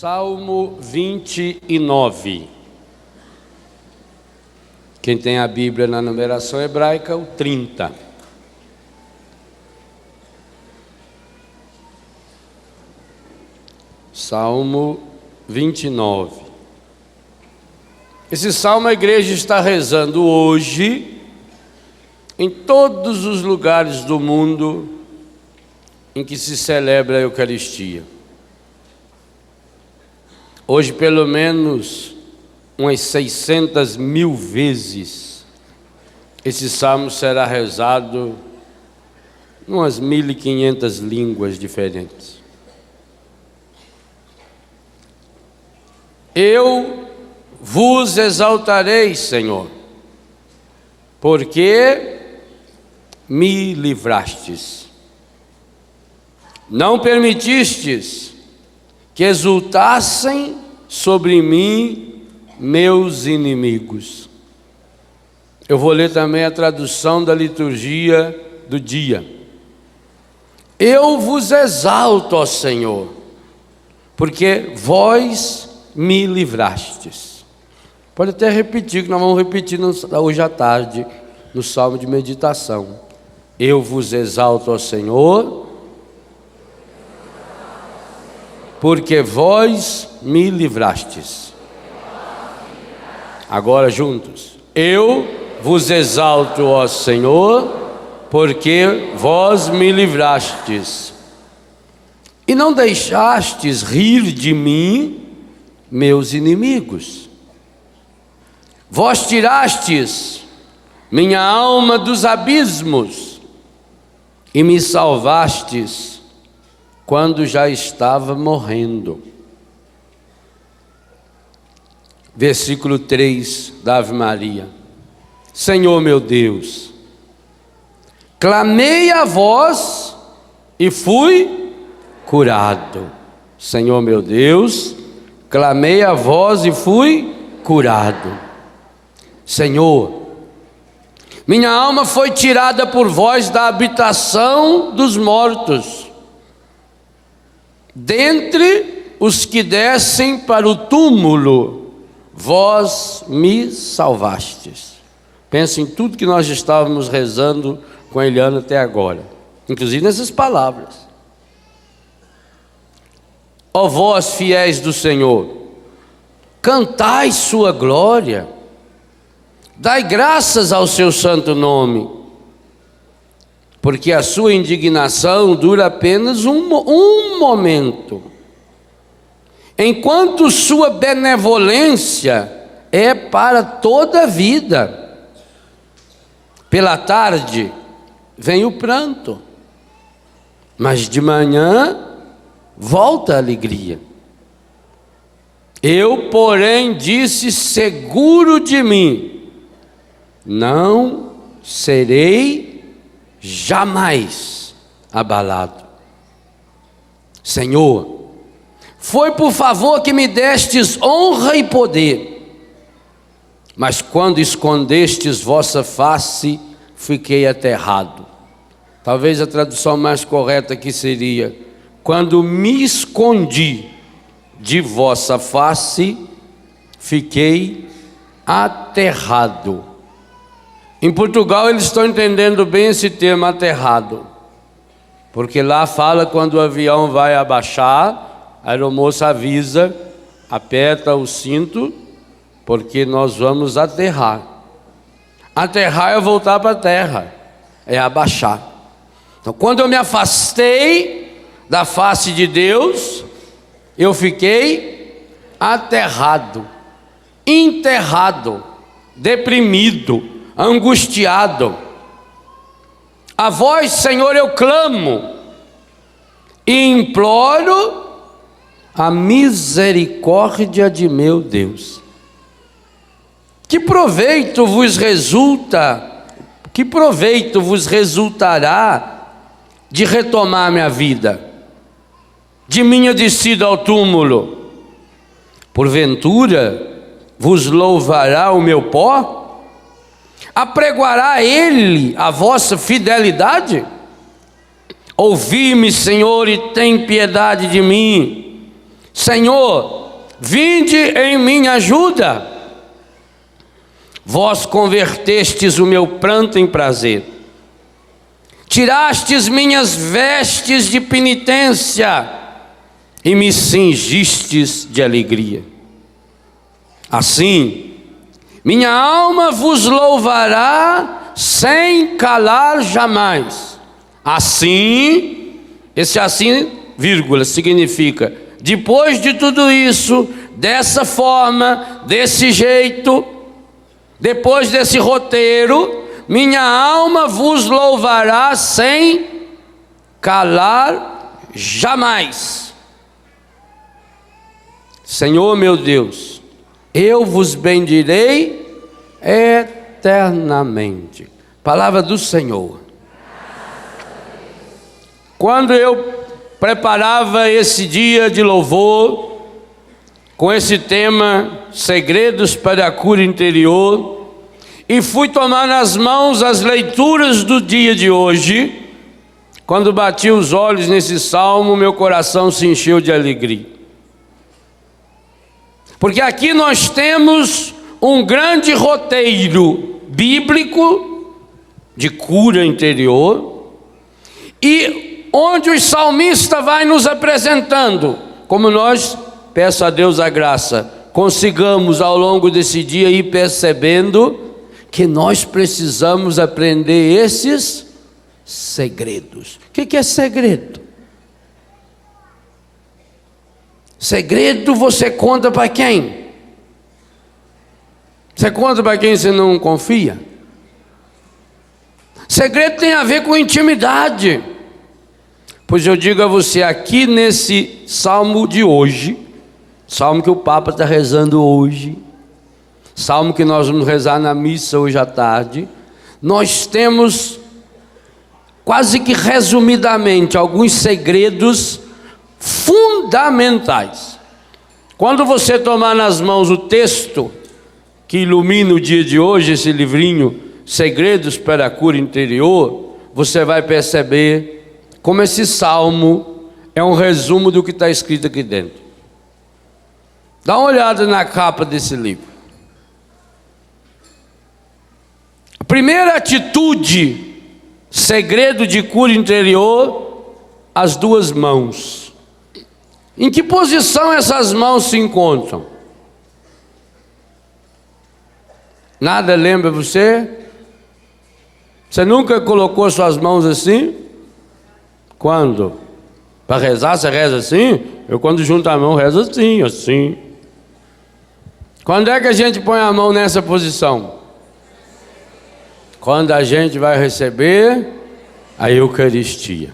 Salmo 29. Quem tem a Bíblia na numeração hebraica, o 30. Salmo 29. Esse salmo a igreja está rezando hoje em todos os lugares do mundo em que se celebra a Eucaristia. Hoje, pelo menos umas 600 mil vezes, esse salmo será rezado em umas 1.500 línguas diferentes. Eu vos exaltarei, Senhor, porque me livrastes. Não permitistes que exultassem sobre mim meus inimigos. Eu vou ler também a tradução da liturgia do dia. Eu vos exalto, ó Senhor, porque vós me livrastes. Pode até repetir, que nós vamos repetir hoje à tarde, no Salmo de Meditação. Eu vos exalto, ó Senhor, porque vós me livrastes. Agora juntos. Eu vos exalto, ó Senhor, porque vós me livrastes. E não deixastes rir de mim meus inimigos. Vós tirastes minha alma dos abismos e me salvastes quando já estava morrendo. Versículo 3 da Ave Maria. Senhor meu Deus, clamei a vós e fui curado. Senhor meu Deus, clamei a vós e fui curado. Senhor, minha alma foi tirada por vós da habitação dos mortos, dentre os que descem para o túmulo, vós me salvastes. Pensa em tudo que nós estávamos rezando com a Eliana até agora, inclusive nessas palavras. Ó vós fiéis do Senhor, cantai sua glória, dai graças ao seu santo nome, porque a sua indignação dura apenas um momento, enquanto sua benevolência é para toda a vida. Pela tarde vem o pranto, mas de manhã volta a alegria. Eu, porém, disse seguro de mim, não serei jamais abalado. Senhor, foi por favor que me destes honra e poder, mas quando escondestes vossa face, fiquei aterrado. Talvez a tradução mais correta aqui seria: quando me escondi de vossa face, fiquei aterrado. Em Portugal eles estão entendendo bem esse termo aterrado, porque lá fala quando o avião vai abaixar, a aeromoça avisa, aperta o cinto, porque nós vamos aterrar. Aterrar é voltar para a terra, é abaixar. Então quando eu me afastei da face de Deus, eu fiquei aterrado, enterrado, deprimido, angustiado. A vós, Senhor, eu clamo e imploro a misericórdia de meu Deus. Que proveito vos resultará de retomar minha vida, de minha descida ao túmulo? Porventura vos louvará o meu pó? Apregoará ele a vossa fidelidade? Ouvi-me, Senhor, e tem piedade de mim. Senhor, vinde em minha ajuda. Vós convertestes o meu pranto em prazer, tirastes minhas vestes de penitência e me cingistes de alegria. Assim, minha alma vos louvará sem calar jamais. Assim, esse assim, vírgula, significa, depois de tudo isso, dessa forma, desse jeito, depois desse roteiro, minha alma vos louvará sem calar jamais. Senhor meu Deus, eu vos bendirei eternamente. Palavra do Senhor. Quando eu preparava esse dia de louvor, com esse tema, segredos para a cura interior, e fui tomar nas mãos as leituras do dia de hoje, quando bati os olhos nesse salmo, meu coração se encheu de alegria. Porque aqui nós temos um grande roteiro bíblico de cura interior, e onde o salmista vai nos apresentando, como nós, peço a Deus a graça, consigamos ao longo desse dia ir percebendo que nós precisamos aprender esses segredos. O que é segredo? Segredo você conta para quem? Você conta para quem você não confia? Segredo tem a ver com intimidade. Pois eu digo a você, aqui nesse salmo de hoje, salmo que o Papa está rezando hoje, salmo que nós vamos rezar na missa hoje à tarde, nós temos, quase que resumidamente, alguns segredos fundamentais. Quando você tomar nas mãos o texto que ilumina o dia de hoje, esse livrinho, Segredos para a Cura Interior, você vai perceber como esse salmo é um resumo do que está escrito aqui dentro. Dá uma olhada na capa desse livro. A primeira atitude, segredo de cura interior, as duas mãos. Em que posição essas mãos se encontram? Nada lembra você? Você nunca colocou suas mãos assim? Quando? Para rezar, você reza assim? Eu, quando junto a mão, rezo assim, assim. Quando é que a gente põe a mão nessa posição? Quando a gente vai receber a Eucaristia.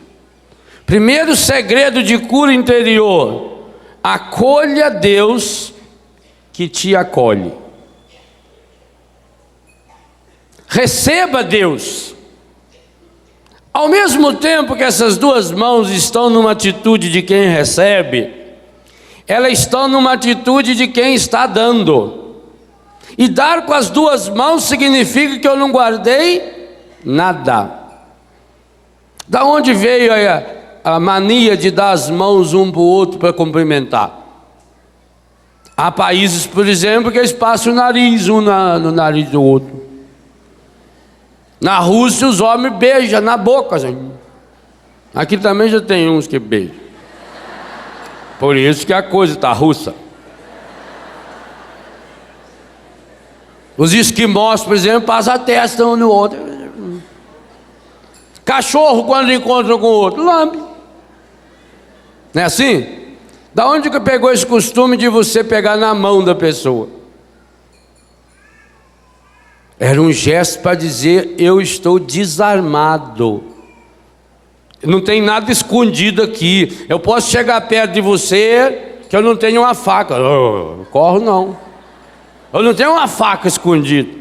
Primeiro segredo de cura interior: acolha Deus que te acolhe. Receba Deus. Ao mesmo tempo que essas duas mãos estão numa atitude de quem recebe, elas estão numa atitude de quem está dando. E dar com as duas mãos significa que eu não guardei nada. Da onde veio a mania de dar as mãos um para o outro para cumprimentar? Há países, por exemplo, que eles passam o nariz um no nariz do outro. Na Rússia os homens beijam na boca, assim. Aqui também já tem uns que beijam. Por isso que a coisa está russa. Os esquimós, por exemplo, passam a testa um no outro. Cachorro, quando encontra com o outro, lambe. Não é assim? Da onde que pegou esse costume de você pegar na mão da pessoa? Era um gesto para dizer, eu estou desarmado. Não tem nada escondido aqui. Eu posso chegar perto de você, que eu não tenho uma faca. Eu corro não. Eu não tenho uma faca escondida.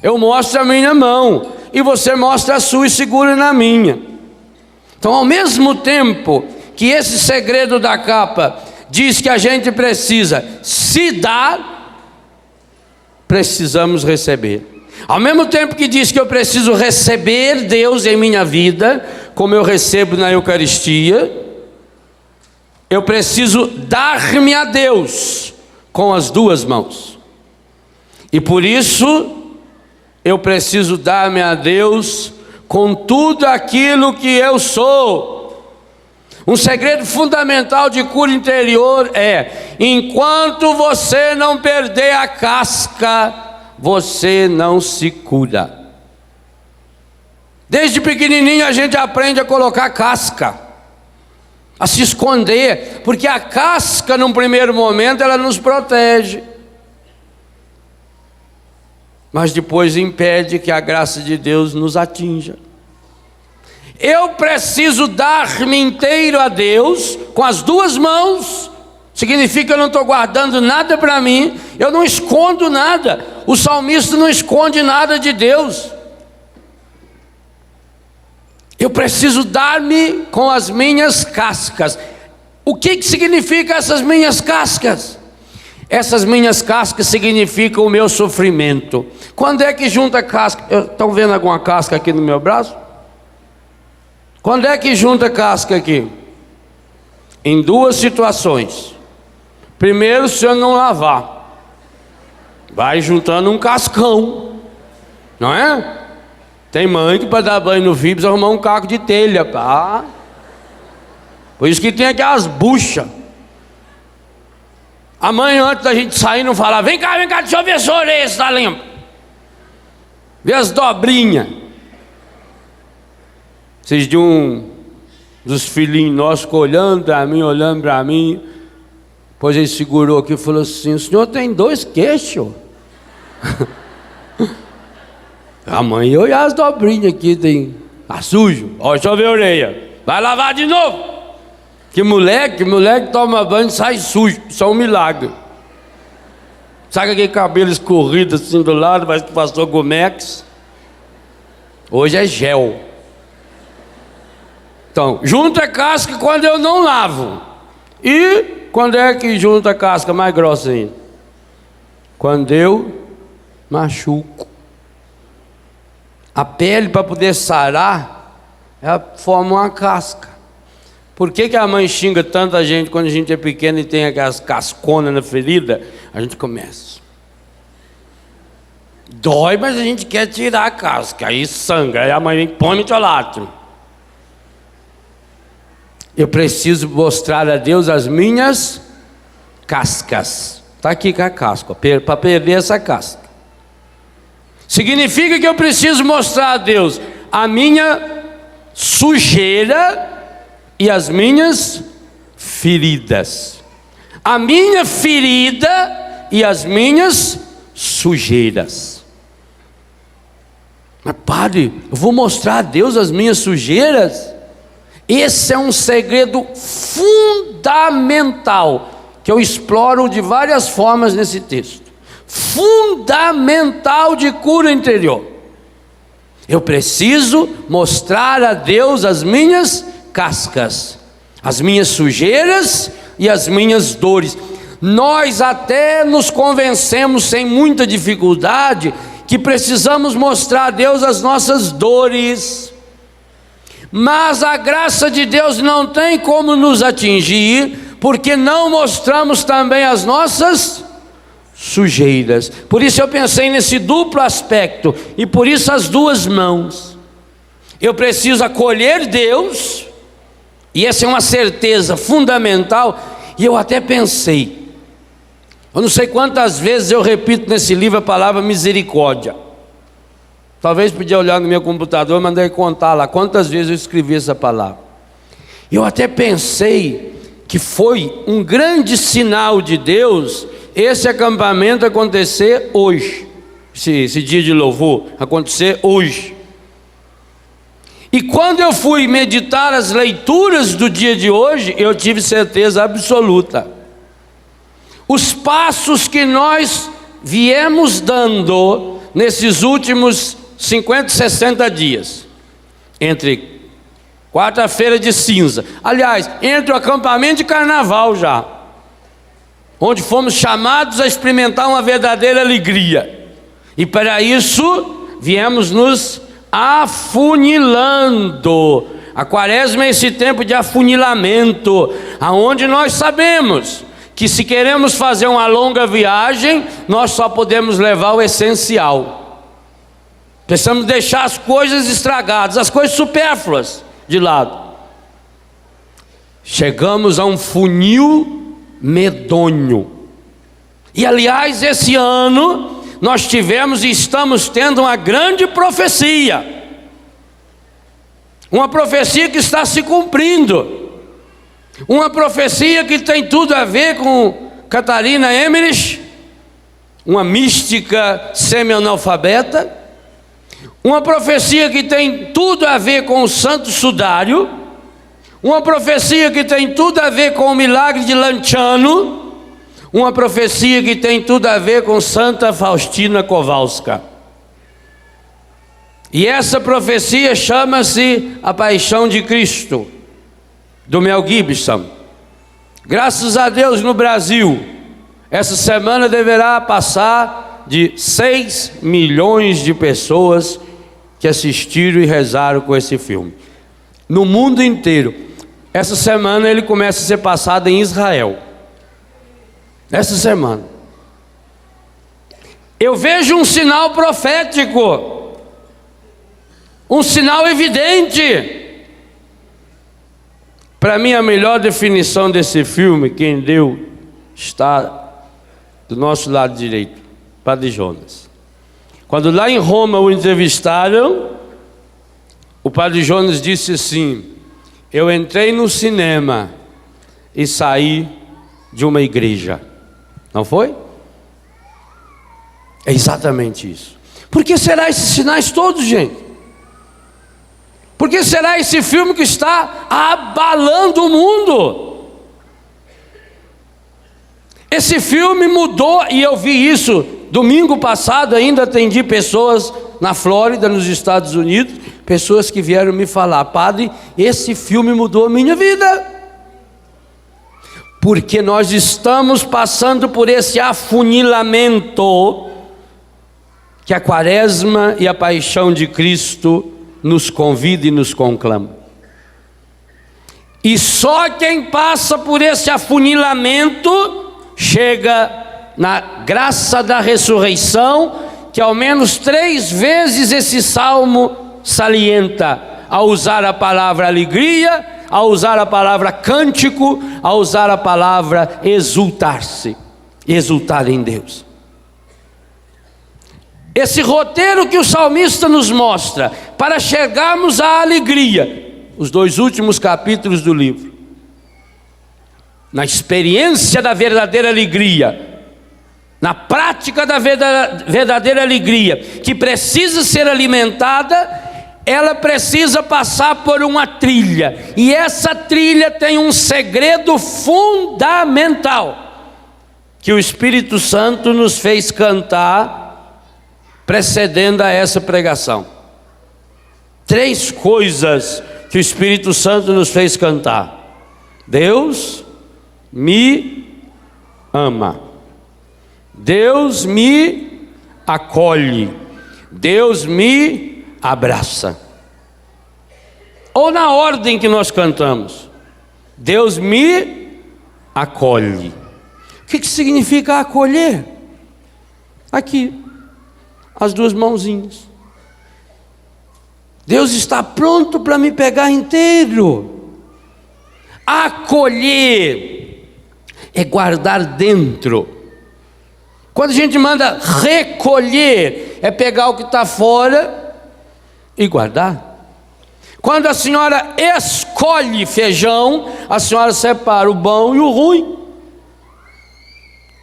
Eu mostro a minha mão, e você mostra a sua e segura na minha. Então, ao mesmo tempo que esse segredo da capa diz que a gente precisa se dar, precisamos receber. Ao mesmo tempo que diz que eu preciso receber Deus em minha vida, como eu recebo na Eucaristia, eu preciso dar-me a Deus com as duas mãos. E por isso, eu preciso dar-me a Deus com tudo aquilo que eu sou. Um segredo fundamental de cura interior é: enquanto você não perder a casca, você não se cura. Desde pequenininho a gente aprende a colocar casca, a se esconder, porque a casca, num primeiro momento, ela nos protege, mas depois impede que a graça de Deus nos atinja. Eu preciso dar-me inteiro a Deus com as duas mãos. Significa que eu não estou guardando nada para mim, eu não escondo nada. O salmista não esconde nada de Deus. Eu preciso dar-me com as minhas cascas. O que significa essas minhas cascas? Essas minhas cascas significam o meu sofrimento. Quando é que junta casca? Estão vendo alguma casca aqui no meu braço? Quando é que junta casca aqui? Em duas situações. Primeiro, se eu não lavar, vai juntando um cascão, não é? Tem mãe que para dar banho no filho precisa arrumar um caco de telha, pá. Por isso que tem aquelas buchas. A mãe, antes da gente sair, não fala: vem cá, deixa eu ver se a orelha está limpa. Vê as dobrinhas. Vocês de um dos filhinhos nossos ficou olhando para mim. Depois ele segurou aqui e falou assim: o senhor tem 2 queixos? A mãe ia olhar as dobrinhas aqui, tá sujo. Ó, deixa eu ver a orelha. Vai lavar de novo. Que moleque toma banho e sai sujo. Isso é um milagre. Sabe aquele cabelo escorrido assim do lado, mas que passou Gomex? Hoje é gel. Então, junta casca quando eu não lavo. E quando é que junta casca mais grossa ainda? Quando eu machuco. A pele, para poder sarar, ela forma uma casca. Por que a mãe xinga tanta gente quando a gente é pequeno e tem aquelas casconas na ferida? A gente começa. Dói, mas a gente quer tirar a casca. Aí sangra. Aí a mãe vem: põe metiolato. Eu preciso mostrar a Deus as minhas cascas. Está aqui com a casca, para perder essa casca. Significa que eu preciso mostrar a Deus a minha sujeira e as minhas feridas. A minha ferida e as minhas sujeiras. Mas padre, eu vou mostrar a Deus as minhas sujeiras? Esse é um segredo fundamental que eu exploro de várias formas nesse texto. Fundamental de cura interior. Eu preciso mostrar a Deus as minhas cascas, as minhas sujeiras e as minhas dores. Nós até nos convencemos sem muita dificuldade que precisamos mostrar a Deus as nossas dores. Mas a graça de Deus não tem como nos atingir, porque não mostramos também as nossas sujeiras. Por isso eu pensei nesse duplo aspecto, e por isso as duas mãos. Eu preciso acolher Deus, e essa é uma certeza fundamental. E eu até pensei, eu não sei quantas vezes eu repito nesse livro a palavra misericórdia. Talvez podia olhar no meu computador, mandei contar lá quantas vezes eu escrevi essa palavra. Eu até pensei que foi um grande sinal de Deus esse acampamento acontecer hoje, esse dia de louvor acontecer hoje. E quando eu fui meditar as leituras do dia de hoje, eu tive certeza absoluta. Os passos que nós viemos dando nesses últimos 50, 60 dias, entre quarta-feira de cinza, aliás, entre o acampamento de carnaval já, onde fomos chamados a experimentar uma verdadeira alegria, e para isso viemos nos afunilando. A quaresma é esse tempo de afunilamento. aonde nós sabemos que se queremos fazer uma longa viagem, nós só podemos levar o essencial. Precisamos deixar as coisas estragadas, as coisas supérfluas de lado. Chegamos a um funil medonho. E aliás, esse ano nós tivemos e estamos tendo uma grande profecia. Uma profecia que está se cumprindo. Uma profecia que tem tudo a ver com Catarina Emmerich, uma mística semi-analfabeta. Uma profecia que tem tudo a ver com o Santo Sudário. Uma profecia que tem tudo a ver com o milagre de Lanciano. Uma profecia que tem tudo a ver com Santa Faustina Kowalska. E essa profecia chama-se A Paixão de Cristo, do Mel Gibson. Graças a Deus, no Brasil, essa semana deverá passar de 6 milhões de pessoas que assistiram e rezaram com esse filme. No mundo inteiro. Essa semana ele começa a ser passado em Israel. Essa semana. Eu vejo um sinal profético. Um sinal evidente. Para mim, a melhor definição desse filme, quem deu, está do nosso lado direito, Padre Jonas. Quando lá em Roma o entrevistaram, o Padre Jonas disse assim: eu entrei no cinema e saí de uma igreja. Não foi? É exatamente isso. Por que será esses sinais todos, gente? Por que será esse filme que está abalando o mundo? Esse filme mudou, e eu vi isso domingo passado, ainda atendi pessoas na Flórida, nos Estados Unidos, pessoas que vieram me falar: padre, esse filme mudou a minha vida. Porque nós estamos passando por esse afunilamento que a Quaresma e a Paixão de Cristo nos convida e nos conclama. E só quem passa por esse afunilamento chega na graça da ressurreição, que ao menos 3 vezes esse salmo salienta, ao usar a palavra alegria, ao usar a palavra cântico, ao usar a palavra exultar-se, exultar em Deus. Esse roteiro que o salmista nos mostra para chegarmos à alegria, os 2 últimos capítulos do livro, na experiência da verdadeira alegria, na prática da verdadeira alegria, que precisa ser alimentada, ela precisa passar por uma trilha, e essa trilha tem um segredo fundamental, que o Espírito Santo nos fez cantar, precedendo a essa pregação. 3 coisas que o Espírito Santo nos fez cantar: Deus me ama, Deus me acolhe, Deus me abraça. Ou na ordem que nós cantamos: Deus me acolhe. O que significa acolher? Aqui, as 2 mãozinhas. Deus está pronto para me pegar inteiro. Acolher é guardar dentro. Quando a gente manda recolher, é pegar o que está fora e guardar. Quando a senhora escolhe feijão, a senhora separa o bom e o ruim.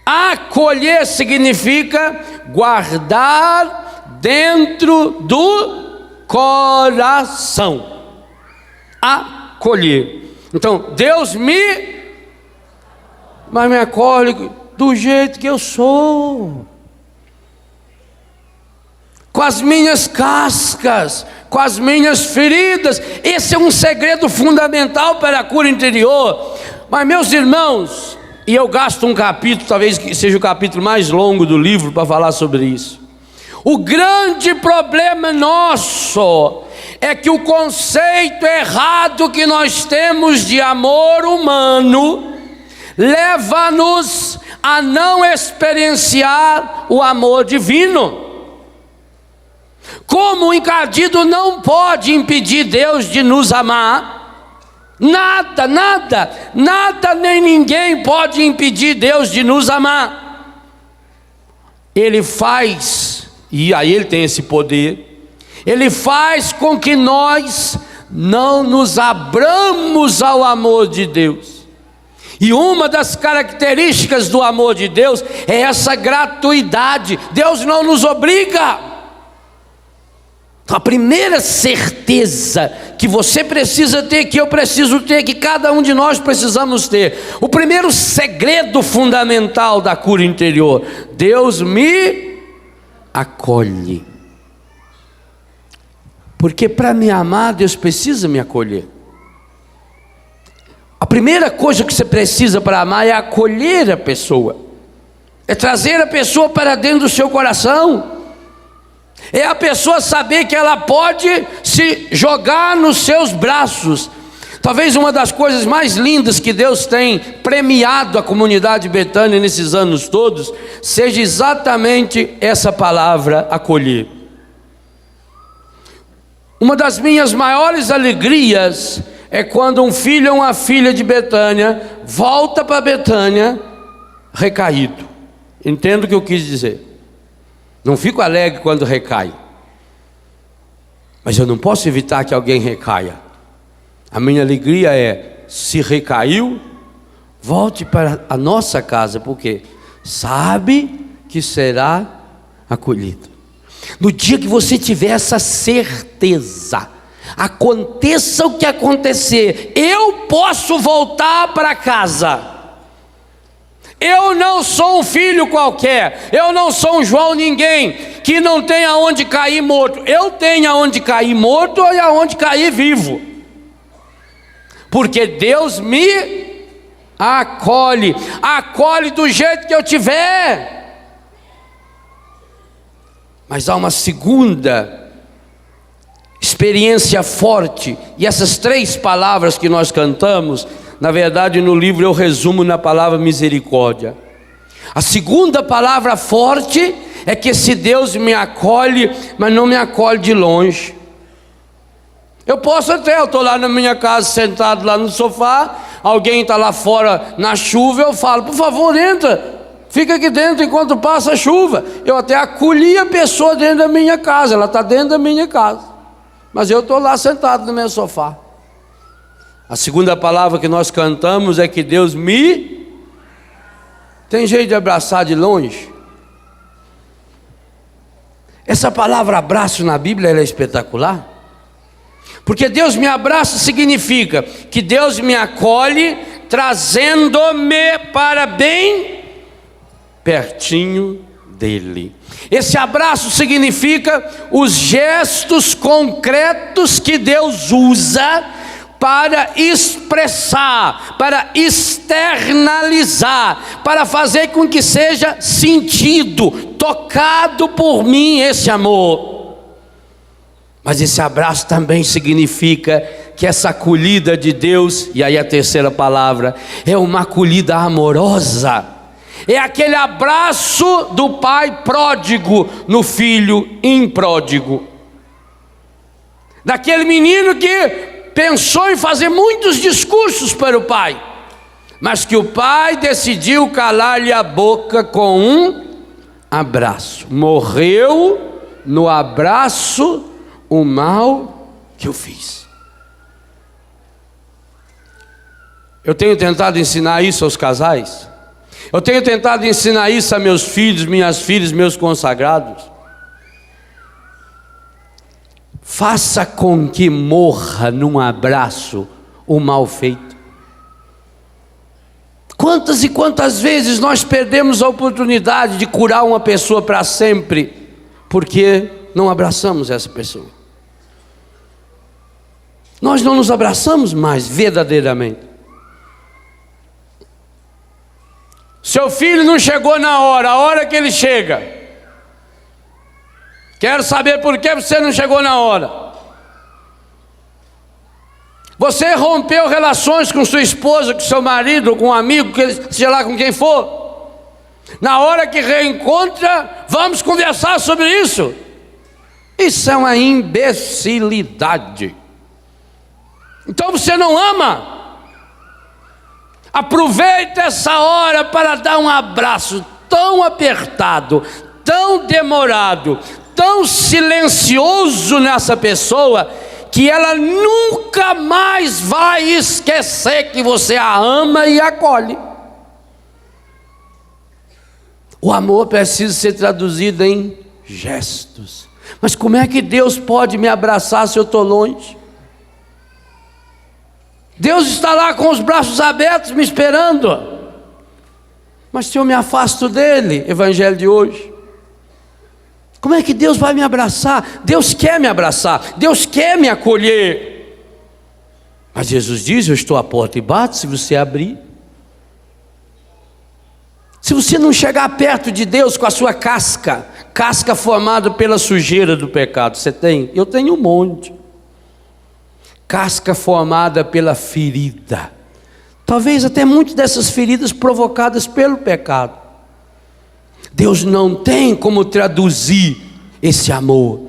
Acolher significa guardar dentro do coração. Acolher. Então, Deus mas me acolhe do jeito que eu sou, com as minhas cascas, com as minhas feridas. Esse é um segredo fundamental para a cura interior. Mas, meus irmãos, e eu gasto um capítulo, talvez que seja o capítulo mais longo do livro, para falar sobre isso. O grande problema nosso é que o conceito errado que nós temos de amor humano leva-nos a não experienciar o amor divino. Como o encardido não pode impedir Deus de nos amar, nada nem ninguém pode impedir Deus de nos amar. Ele faz, e aí ele tem esse poder, ele faz com que nós não nos abramos ao amor de Deus. E uma das características do amor de Deus é essa gratuidade. Deus não nos obriga. A primeira certeza que você precisa ter, que eu preciso ter, que cada um de nós precisamos ter, o primeiro segredo fundamental da cura interior: Deus me acolhe. Porque para me amar, Deus precisa me acolher. A primeira coisa que você precisa para amar é acolher a pessoa, é trazer a pessoa para dentro do seu coração, é a pessoa saber que ela pode se jogar nos seus braços. Talvez uma das coisas mais lindas que Deus tem premiado a comunidade Betânia nesses anos todos seja exatamente essa palavra, acolher. Uma das minhas maiores alegrias é quando um filho ou uma filha de Betânia volta para Betânia recaído. Entendo o que eu quis dizer. Não fico alegre quando recai, mas eu não posso evitar que alguém recaia. A minha alegria é, se recaiu, volte para a nossa casa, porque sabe que será acolhido. No dia que você tiver essa certeza, aconteça o que acontecer, eu posso voltar para casa. Eu não sou um filho qualquer, eu não sou um João ninguém, que não tem aonde cair morto. Eu tenho aonde cair morto e aonde cair vivo, porque Deus me acolhe, acolhe do jeito que eu tiver. Mas há uma segunda experiência forte, e essas três palavras que nós cantamos, na verdade no livro eu resumo na palavra misericórdia. A segunda palavra forte é que esse Deus me acolhe, mas não me acolhe de longe. Eu estou lá na minha casa sentado lá no sofá, alguém está lá fora na chuva, eu falo, por favor entra, fica aqui dentro enquanto passa a chuva. Eu até acolhi a pessoa dentro da minha casa, ela está dentro da minha casa, mas eu estou lá sentado no meu sofá. A segunda palavra que nós cantamos é que Deus me... Tem jeito de abraçar de longe? Essa palavra abraço na Bíblia ela é espetacular, porque Deus me abraça significa que Deus me acolhe, trazendo-me para bem pertinho dele. Esse abraço significa os gestos concretos que Deus usa para expressar, para externalizar, para fazer com que seja sentido, tocado por mim esse amor. Mas esse abraço também significa que essa acolhida de Deus, e aí a terceira palavra, é uma acolhida amorosa. É aquele abraço do pai pródigo no filho impródigo, daquele menino que pensou em fazer muitos discursos para o pai, mas que o pai decidiu calar-lhe a boca com um abraço. Morreu no abraço o mal que eu fiz. Eu tenho tentado ensinar isso aos casais, eu tenho tentado ensinar isso a meus filhos, minhas filhas, meus consagrados. Faça com que morra num abraço o mal feito. Quantas e quantas vezes nós perdemos a oportunidade de curar uma pessoa para sempre, porque não abraçamos essa pessoa. Nós não nos abraçamos mais verdadeiramente. Seu filho não chegou na hora, a hora que ele chega. Quero saber por que você não chegou na hora. Você rompeu relações com sua esposa, com seu marido, com um amigo, seja lá com quem for. Na hora que reencontra, vamos conversar sobre isso. Isso é uma imbecilidade. Então você não ama. Aproveita essa hora para dar um abraço tão apertado, tão demorado, tão silencioso nessa pessoa, que ela nunca mais vai esquecer que você a ama e acolhe. O amor precisa ser traduzido em gestos. Mas como é que Deus pode me abraçar se eu estou longe? Deus está lá com os braços abertos me esperando. Mas se eu me afasto dele, evangelho de hoje, como é que Deus vai me abraçar? Deus quer me abraçar, Deus quer me acolher. Mas Jesus diz: eu estou à porta e bato, se você abrir. Se você não chegar perto de Deus com a sua casca formada pela sujeira do pecado, você tem? Eu tenho um monte. Casca formada pela ferida, talvez até muitas dessas feridas provocadas pelo pecado. Deus não tem como traduzir esse amor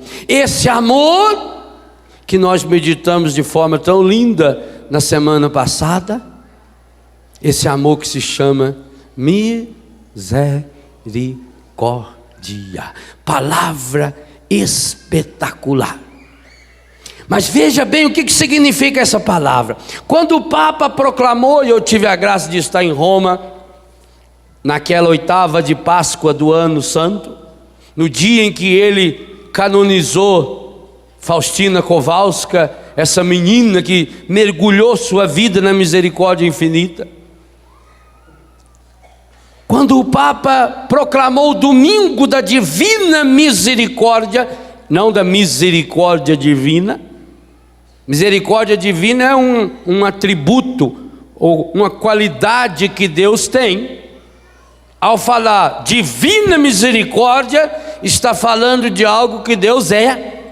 que nós meditamos de forma tão linda na semana passada, esse amor que se chama misericórdia, palavra espetacular. Mas veja bem o que significa essa palavra. Quando o Papa proclamou, e eu tive a graça de estar em Roma, naquela 8ª de Páscoa do ano santo, no dia em que ele canonizou Faustina Kowalska, essa menina que mergulhou sua vida na misericórdia infinita. Quando o Papa proclamou o domingo da divina misericórdia, não da misericórdia divina. Misericórdia divina é um atributo ou uma qualidade que Deus tem. Ao falar divina misericórdia, está falando de algo que Deus é.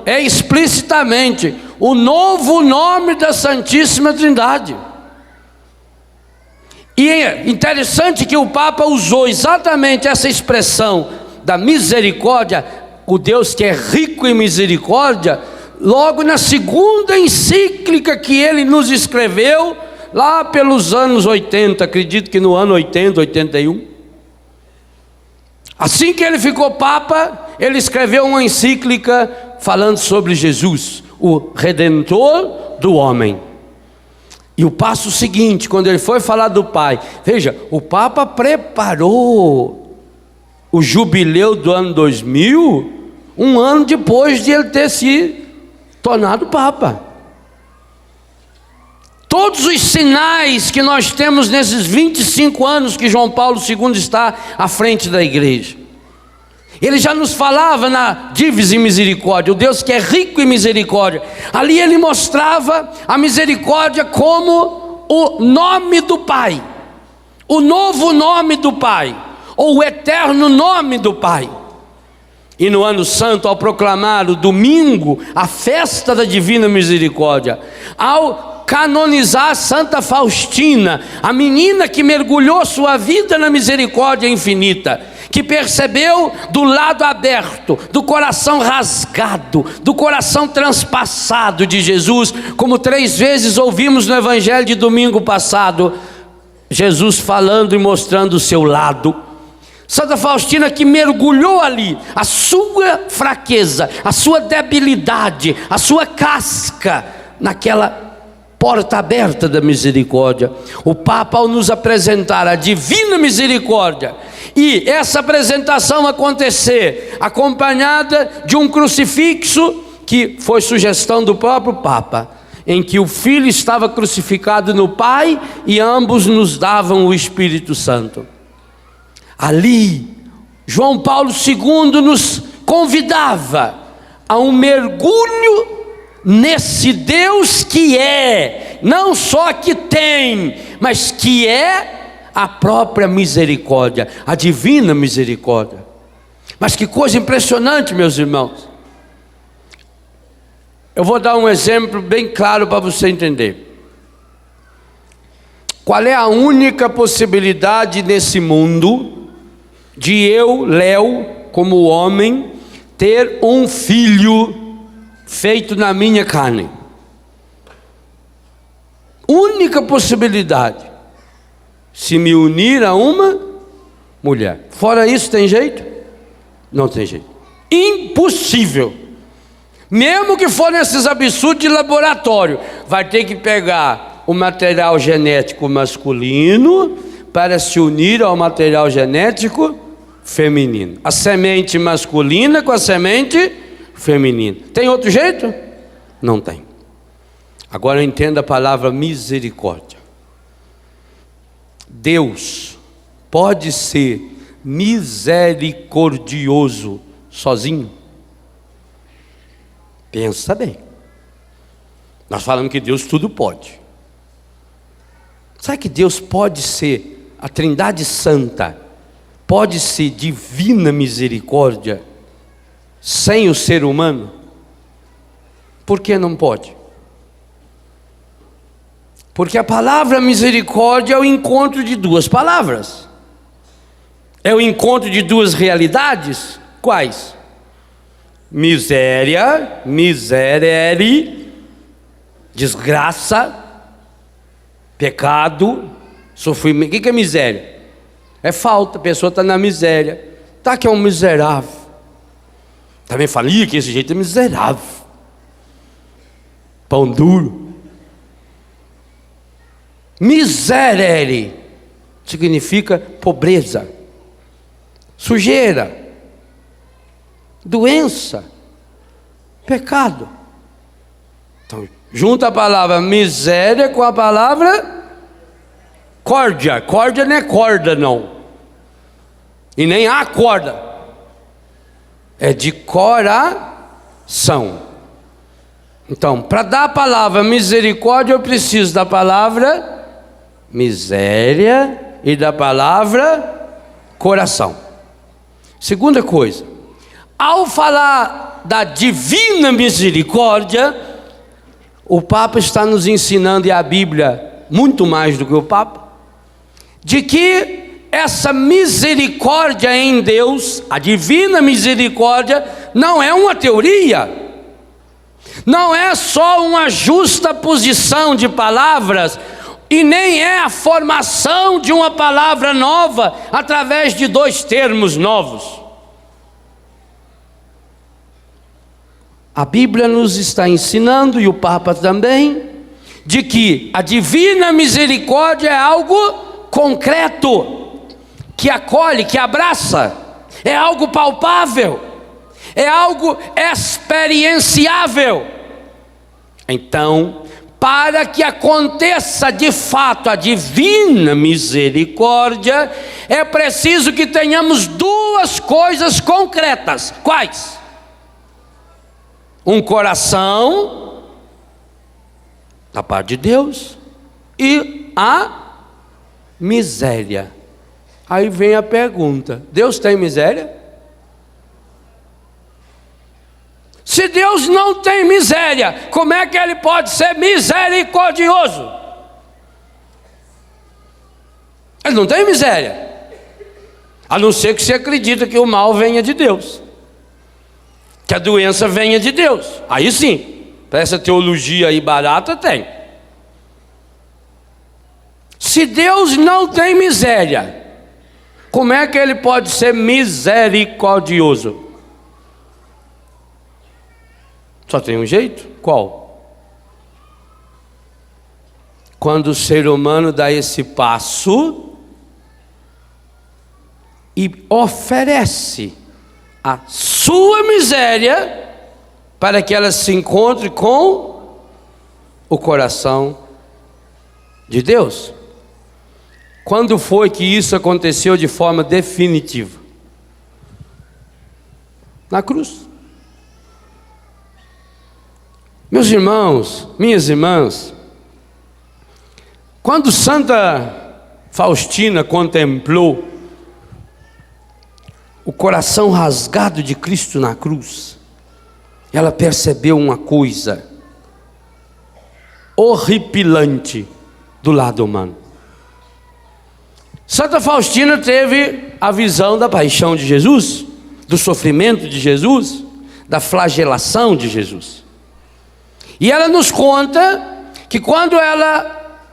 É explicitamente o novo nome da Santíssima Trindade. E é interessante que o Papa usou exatamente essa expressão da misericórdia, o Deus que é rico em misericórdia, logo na segunda encíclica que ele nos escreveu, lá pelos anos 80, acredito que no ano 80, 81. Assim que ele ficou Papa, ele escreveu uma encíclica falando sobre Jesus, o Redentor do homem. E o passo seguinte, quando ele foi falar do Pai, veja, o Papa preparou o jubileu do ano 2000, um ano depois de ele ter se tornado Papa. Todos os sinais que nós temos nesses 25 anos que João Paulo II está à frente da igreja, ele já nos falava na Divina Misericórdia, o Deus que é rico em misericórdia. Ali ele mostrava a misericórdia como o nome do Pai, o novo nome do Pai, ou o eterno nome do Pai. E no ano santo, ao proclamar o domingo, a festa da Divina Misericórdia, ao canonizar Santa Faustina, a menina que mergulhou sua vida na misericórdia infinita, que percebeu do lado aberto, do coração rasgado, do coração transpassado de Jesus, como 3 vezes ouvimos no evangelho de domingo passado, Jesus falando e mostrando o seu lado. Santa Faustina que mergulhou ali a sua fraqueza, a sua debilidade, a sua casca naquela porta aberta da misericórdia. O Papa, ao nos apresentar a divina misericórdia, e essa apresentação acontecer acompanhada de um crucifixo, que foi sugestão do próprio Papa, em que o Filho estava crucificado no Pai e ambos nos davam o Espírito Santo. Ali, João Paulo II nos convidava a um mergulho nesse Deus que é, não só que tem, mas que é a própria misericórdia, a divina misericórdia. Mas que coisa impressionante, meus irmãos. Eu vou dar um exemplo bem claro para você entender. Qual é a única possibilidade nesse mundo de eu, Léo, como homem, ter um filho feito na minha carne? Única possibilidade, se me unir a uma mulher. Fora isso, tem jeito? Não tem jeito. Impossível. Mesmo que for nesses absurdos de laboratório, vai ter que pegar o material genético masculino para se unir ao material genético feminino. A semente masculina com a semente feminina. Tem outro jeito? Não tem. Agora entenda a palavra misericórdia. Deus pode ser misericordioso sozinho? Pensa bem. Nós falamos que Deus tudo pode. Sabe que Deus pode ser, a Trindade Santa, pode ser divina misericórdia sem o ser humano? Por que não pode? Porque a palavra misericórdia é o encontro de duas palavras. É o encontro de duas realidades. Quais? Miséria, miserere, desgraça, pecado, sofrimento. O que é miséria? É falta, a pessoa está na miséria. Tá que é um miserável. Também falei que esse jeito é miserável. Pão duro. Miserere significa pobreza, sujeira, doença, pecado. Então, junta a palavra miséria com a palavra córdia. Córdia não é corda, não. E nem a corda. É de coração. Então, para dar a palavra misericórdia, eu preciso da palavra miséria e da palavra coração. Segunda coisa, ao falar da divina misericórdia, o Papa está nos ensinando, e a Bíblia muito mais do que o Papa, de que essa misericórdia em Deus, a divina misericórdia, não é uma teoria, não é só uma justa posição de palavras, e nem é a formação de uma palavra nova através de dois termos novos. A Bíblia nos está ensinando, e o Papa também, de que a divina misericórdia é algo concreto, que acolhe, que abraça, é algo palpável, é algo experienciável. Então, para que aconteça de fato a divina misericórdia, é preciso que tenhamos duas coisas concretas. Quais? Um coração da parte de Deus e a miséria. Aí vem a pergunta: Deus tem miséria? Se Deus não tem miséria, como é que Ele pode ser misericordioso? Ele não tem miséria, a não ser que você acredita que o mal venha de Deus, que a doença venha de Deus. Aí sim, para essa teologia aí barata tem. Se Deus não tem miséria, como é que Ele pode ser misericordioso? Só tem um jeito? Qual? Quando o ser humano dá esse passo e oferece a sua miséria para que ela se encontre com o coração de Deus. Quando foi que isso aconteceu de forma definitiva? Na cruz. Meus irmãos, minhas irmãs, quando Santa Faustina contemplou o coração rasgado de Cristo na cruz, ela percebeu uma coisa horripilante do lado humano. Santa Faustina teve a visão da paixão de Jesus, do sofrimento de Jesus, da flagelação de Jesus. E ela nos conta que quando ela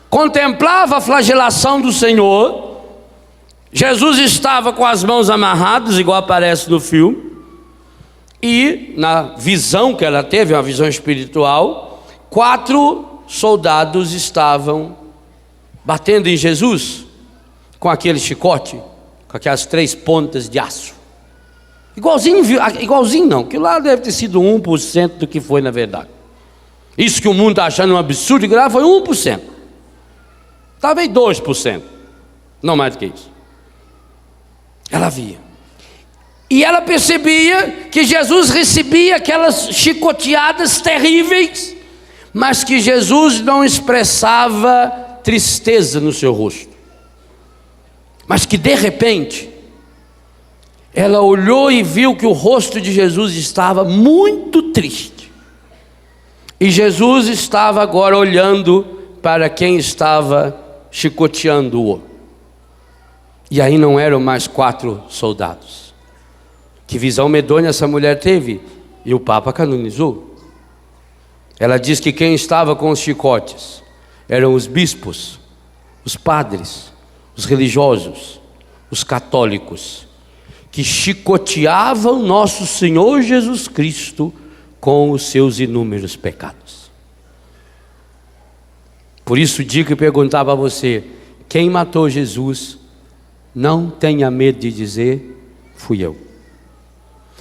contemplava a flagelação do Senhor, Jesus estava com as mãos amarradas, igual aparece no filme, e na visão que ela teve, uma visão espiritual, 4 soldados estavam batendo em Jesus com aquele chicote, com aquelas 3 pontas de aço. Igualzinho não, que lá deve ter sido 1% do que foi na verdade. Isso que o mundo está achando um absurdo, que lá foi 1%. Talvez 2%, não mais do que isso. Ela via. E ela percebia que Jesus recebia aquelas chicoteadas terríveis, mas que Jesus não expressava tristeza no seu rosto. Mas que de repente, ela olhou e viu que o rosto de Jesus estava muito triste. E Jesus estava agora olhando para quem estava chicoteando-o. E aí não eram mais 4 soldados. Que visão medonha essa mulher teve? E o Papa canonizou. Ela diz que quem estava com os chicotes eram os bispos, os padres, os religiosos, os católicos, que chicoteavam nosso Senhor Jesus Cristo com os seus inúmeros pecados. Por isso o dia que eu perguntava a você, quem matou Jesus, não tenha medo de dizer, fui eu.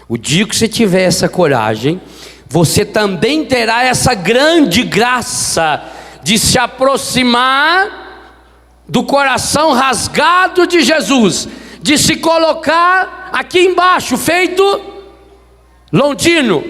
O dia que você tiver essa coragem, você também terá essa grande graça de se aproximar do coração rasgado de Jesus, de se colocar aqui embaixo, feito Londino,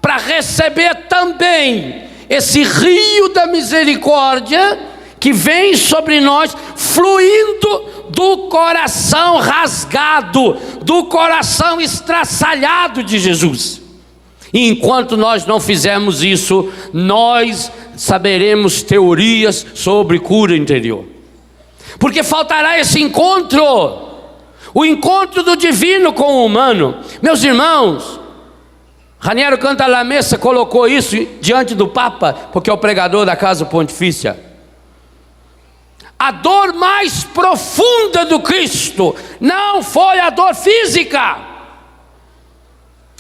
para receber também esse rio da misericórdia que vem sobre nós, fluindo do coração rasgado, do coração estraçalhado de Jesus. E enquanto nós não fizermos isso, nós saberemos teorias sobre cura interior, porque faltará esse encontro, o encontro do divino com o humano. Meus irmãos, Raniero Cantalamessa colocou isso diante do Papa, porque é o pregador da Casa Pontifícia. A dor mais profunda do Cristo não foi a dor física.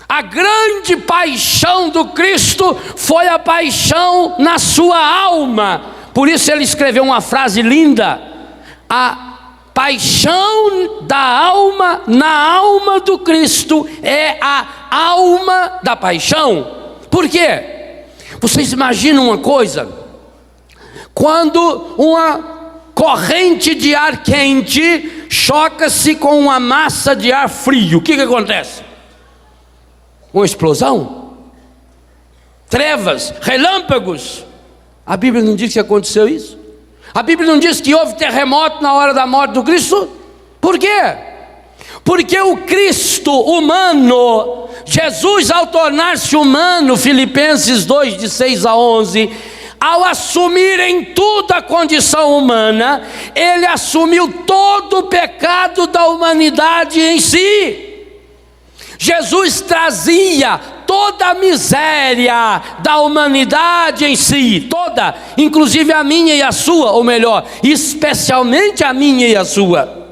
A grande paixão do Cristo foi a paixão na sua alma. Por isso ele escreveu uma frase linda: a paixão da alma na alma do Cristo é a alma da paixão. Por quê? Vocês imaginam uma coisa? Quando uma corrente de ar quente choca-se com uma massa de ar frio, o que acontece? Uma explosão? Trevas, relâmpagos. A Bíblia não diz que aconteceu isso? A Bíblia não diz que houve terremoto na hora da morte do Cristo? Por quê? Porque o Cristo humano, Jesus, ao tornar-se humano, Filipenses 2, de 6 a 11, ao assumir em tudo a condição humana, ele assumiu todo o pecado da humanidade em si. Jesus trazia toda a miséria da humanidade em si, toda, inclusive a minha e a sua, ou melhor, especialmente a minha e a sua.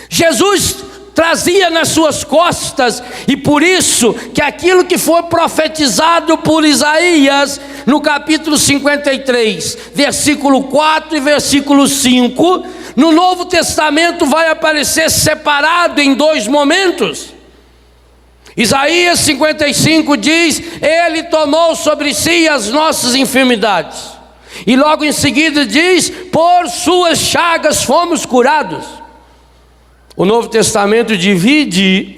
Jesus trazia nas suas costas, e por isso que aquilo que foi profetizado por Isaías, no capítulo 53, versículo 4 e versículo 5, no Novo Testamento vai aparecer separado em 2 momentos. Isaías 55 diz: ele tomou sobre si as nossas enfermidades, e logo em seguida diz: por suas chagas fomos curados. O Novo Testamento divide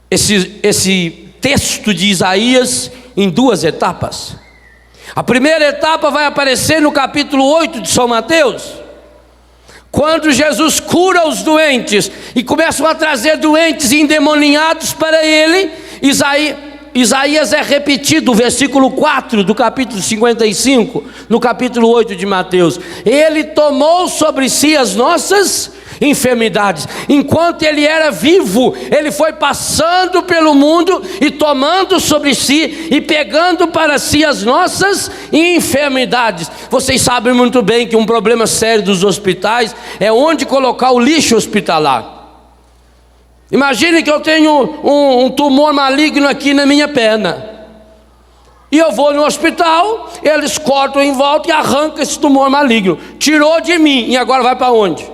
esse texto de Isaías em 2 etapas. A primeira etapa vai aparecer no capítulo 8 de São Mateus, quando Jesus cura os doentes e começam a trazer doentes endemoninhados para ele, Isaías é repetido, o versículo 4 do capítulo 55, no capítulo 8 de Mateus. Ele tomou sobre si as nossas enfermidades. Enquanto ele era vivo, ele foi passando pelo mundo e tomando sobre si e pegando para si as nossas enfermidades. Vocês sabem muito bem que um problema sério dos hospitais é onde colocar o lixo hospitalar. Imagine que eu tenho um tumor maligno aqui na minha perna, e eu vou no hospital, eles cortam em volta e arrancam esse tumor maligno. Tirou de mim, e agora vai para onde?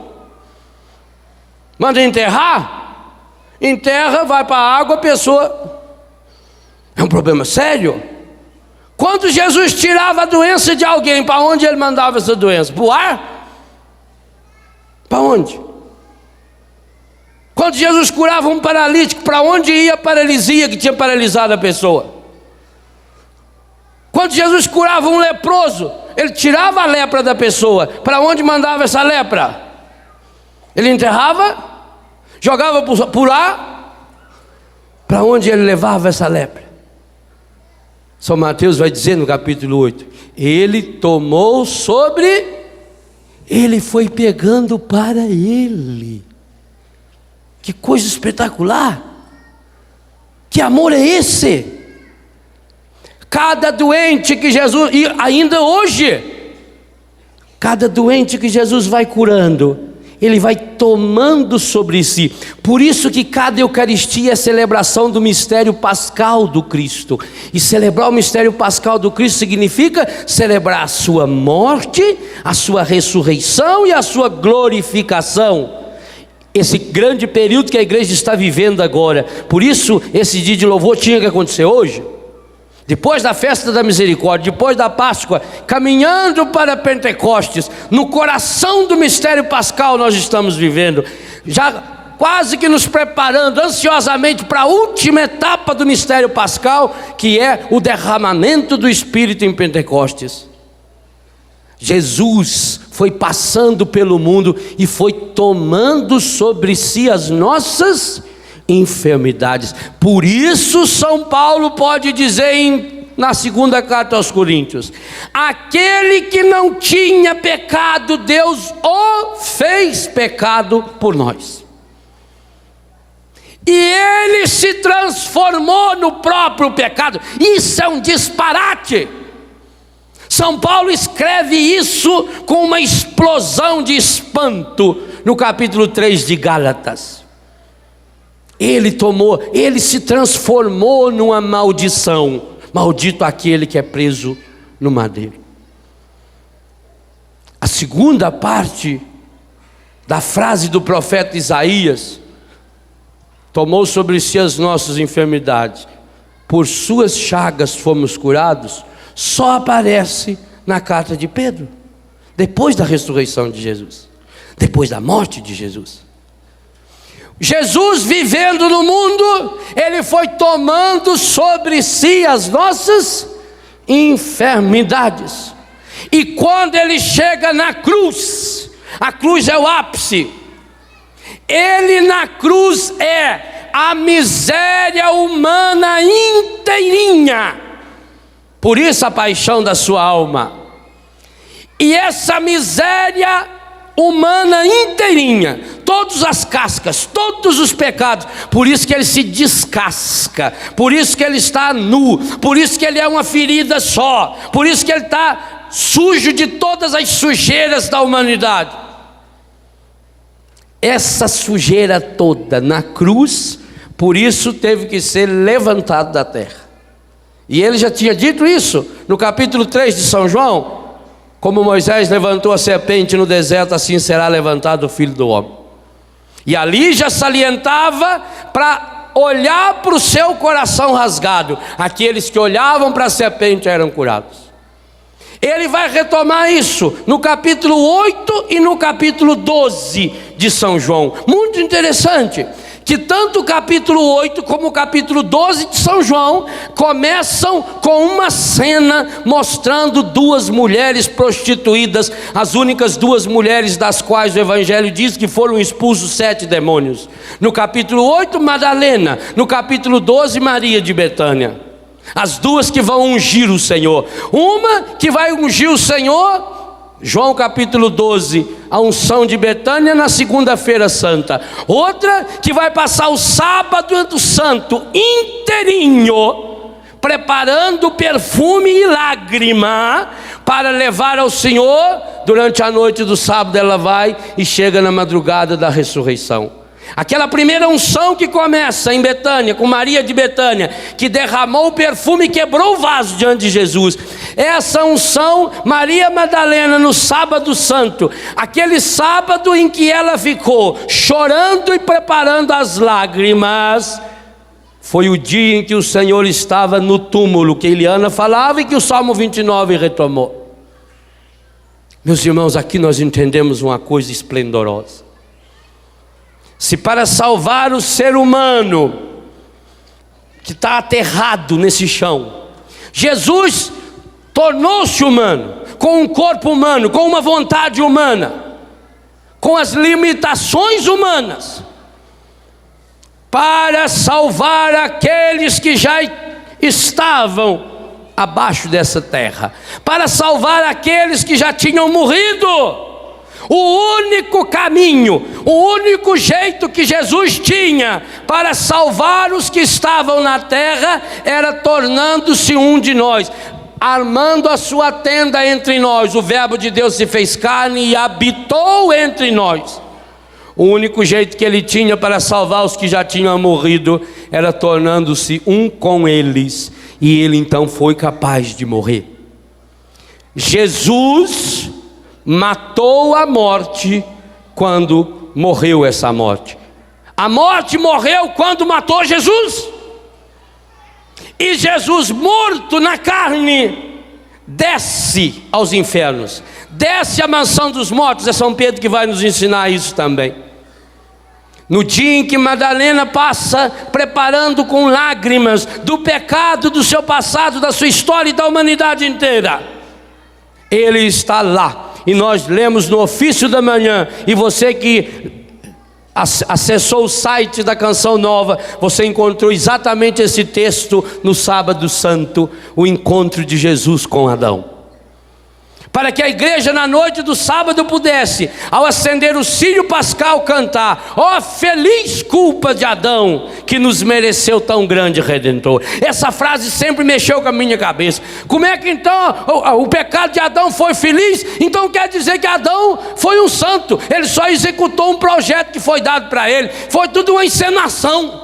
Manda enterrar? Enterra, vai para a água, a pessoa... É um problema sério. Quando Jesus tirava a doença de alguém, para onde ele mandava essa doença? Para o ar? Para onde? Quando Jesus curava um paralítico, para onde ia a paralisia que tinha paralisado a pessoa? Quando Jesus curava um leproso, ele tirava a lepra da pessoa, para onde mandava essa lepra? Ele enterrava, jogava por ar, para onde ele levava essa lepra? São Mateus vai dizer no capítulo 8, ele tomou sobre, ele foi pegando para ele. Que coisa espetacular! Que amor é esse? Cada doente que Jesus, e ainda hoje, cada doente que Jesus vai curando, ele vai tomando sobre si. Por isso que cada Eucaristia é celebração do mistério pascal do Cristo. E celebrar o mistério pascal do Cristo significa celebrar a sua morte, a sua ressurreição e a sua glorificação. Esse grande período que a igreja está vivendo agora. Por isso esse dia de louvor tinha que acontecer hoje, depois da festa da misericórdia, depois da Páscoa, caminhando para Pentecostes. No coração do mistério pascal nós estamos vivendo, já quase que nos preparando ansiosamente para a última etapa do mistério pascal, que é o derramamento do Espírito em Pentecostes. Jesus foi passando pelo mundo e foi tomando sobre si as nossas enfermidades. Por isso São Paulo pode dizer na segunda carta aos Coríntios: aquele que não tinha pecado, Deus o fez pecado por nós. E ele se transformou no próprio pecado. Isso é um disparate. São Paulo escreve isso com uma explosão de espanto no capítulo 3 de Gálatas. Ele se transformou numa maldição. Maldito aquele que é preso no madeiro. A segunda parte da frase do profeta Isaías, tomou sobre si as nossas enfermidades, por suas chagas fomos curados, só aparece na carta de Pedro, depois da ressurreição de Jesus, depois da morte de Jesus. Jesus vivendo no mundo, ele foi tomando sobre si as nossas enfermidades. E quando ele chega na cruz, a cruz é o ápice. Ele na cruz é a miséria humana inteirinha. Por isso a paixão da sua alma. E essa miséria humana inteirinha, todas as cascas, todos os pecados, por isso que ele se descasca, por isso que ele está nu, por isso que ele é uma ferida só, por isso que ele está sujo de todas as sujeiras da humanidade. Essa sujeira toda na cruz, por isso teve que ser levantado da terra. E ele já tinha dito isso no capítulo 3 de São João: como Moisés levantou a serpente no deserto, assim será levantado o Filho do Homem. E ali já salientava para olhar para o seu coração rasgado. Aqueles que olhavam para a serpente eram curados. Ele vai retomar isso no capítulo 8 e no capítulo 12 de São João. Muito interessante que tanto o capítulo 8 como o capítulo 12 de São João começam com uma cena mostrando duas mulheres prostituídas, as únicas duas mulheres das quais o Evangelho diz que foram expulsos 7 demônios. No capítulo 8, Madalena; no capítulo 12, Maria de Betânia. As duas que vão ungir o Senhor. Uma que vai ungir o Senhor, João capítulo 12, a unção de Betânia na segunda-feira santa. Outra que vai passar o sábado santo inteirinho preparando perfume e lágrima para levar ao Senhor. Durante a noite do sábado ela vai e chega na madrugada da ressurreição. Aquela primeira unção que começa em Betânia, com Maria de Betânia, que derramou o perfume e quebrou o vaso diante de Jesus. Essa unção, Maria Madalena, no sábado santo, aquele sábado em que ela ficou chorando e preparando as lágrimas, foi o dia em que o Senhor estava no túmulo, que Eliana falava e que o Salmo 29 retomou. Meus irmãos, aqui nós entendemos uma coisa esplendorosa. Se para salvar o ser humano que está aterrado nesse chão, Jesus tornou-se humano, com um corpo humano, com uma vontade humana, com as limitações humanas, para salvar aqueles que já estavam abaixo dessa terra, para salvar aqueles que já tinham morrido. O único caminho, o único jeito que Jesus tinha para salvar os que estavam na terra era tornando-se um de nós, armando a sua tenda entre nós. O verbo de Deus se fez carne e habitou entre nós. O único jeito que ele tinha para salvar os que já tinham morrido era tornando-se um com eles, e ele então foi capaz de morrer. Jesus matou a morte quando morreu essa morte. A morte morreu quando matou Jesus. E Jesus, morto na carne, desce aos infernos, desce à mansão dos mortos. É São Pedro que vai nos ensinar isso também. No dia em que Madalena passa preparando com lágrimas do pecado do seu passado, da sua história e da humanidade inteira, ele está lá. E nós lemos no ofício da manhã, e você que acessou o site da Canção Nova, você encontrou exatamente esse texto no sábado santo, o encontro de Jesus com Adão. Para que a igreja na noite do sábado pudesse, ao acender o círio pascal, cantar: ó feliz culpa de Adão, que nos mereceu tão grande Redentor. Essa frase sempre mexeu com a minha cabeça. Como é que então o pecado de Adão foi feliz? Então quer dizer que Adão foi um santo, ele só executou um projeto que foi dado para ele, foi tudo uma encenação.